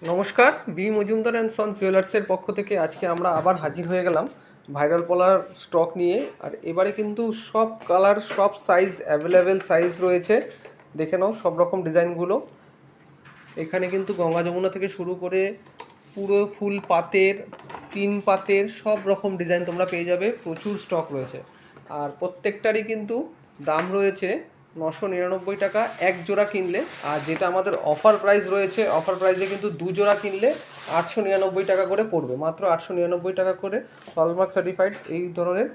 নমস্কার, B Majumdar and sons জুয়েলার্সের পক্ষ থেকে আজকে আমরা আবার হাজির হয়ে গেলাম ভাইরাল পলার স্টক নিয়ে। আর এবারে কিন্তু সব কালার সব সাইজ অ্যাভেলেবেল সাইজ রয়েছে। দেখে নাও সব রকম ডিজাইনগুলো। এখানে কিন্তু গঙ্গা যমুনা থেকে শুরু করে পুরো ফুল পাতের, তিন পাতের সব রকম ডিজাইন তোমরা পেয়ে যাবে। প্রচুর স্টক রয়েছে আর প্রত্যেকটারই কিন্তু দাম রয়েছে 999 টাকা এক জোড়া কিনলে। আর যেটা আমাদের অফার প্রাইস রয়েছে, অফার প্রাইসে কিন্তু দু জোড়া কিনলে 899 টাকা করে পড়বে, মাত্র 899 টাকা করে। হলমার্ক সার্টিফাইড এই ধরনের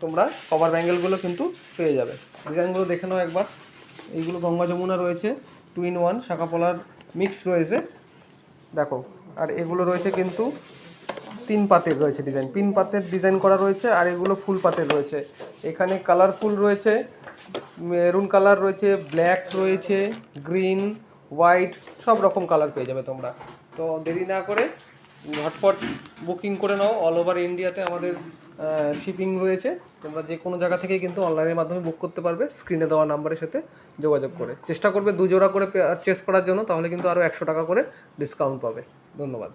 তোমরা কভার ব্যাঙ্গেলগুলো কিন্তু পেয়ে যাবে। ডিজাইনগুলো দেখে নাও একবার। এইগুলো গঙ্গা যমুনা রয়েছে, 2 in 1 শাখা পলার মিক্স রয়েছে দেখো। আর এগুলো রয়েছে কিন্তু তিন পাতের রয়েছে ডিজাইন, পিন পাতের ডিজাইন করা রয়েছে। আর এগুলো ফুল পাতের রয়েছে। এখানে কালারফুল রয়েছে, মেরুন কালার রয়েছে, ব্ল্যাক রয়েছে, গ্রিন, হোয়াইট, সব রকম কালার পেয়ে যাবে তোমরা। তো দেরি না করে ঝটপট বুকিং করে নাও। অল ওভার ইন্ডিয়াতে আমাদের শিপিং রয়েছে। তোমরা যে কোনো জায়গা থেকেই কিন্তু অনলাইনের মাধ্যমে বুক করতে পারবে স্ক্রিনে দেওয়া নাম্বারের সাথে যোগাযোগ করে। চেষ্টা করবে দু জোড়া করে পারচেস করার জন্য, তাহলে কিন্তু আরও 100 টাকা করে ডিসকাউন্ট পাবে। ধন্যবাদ।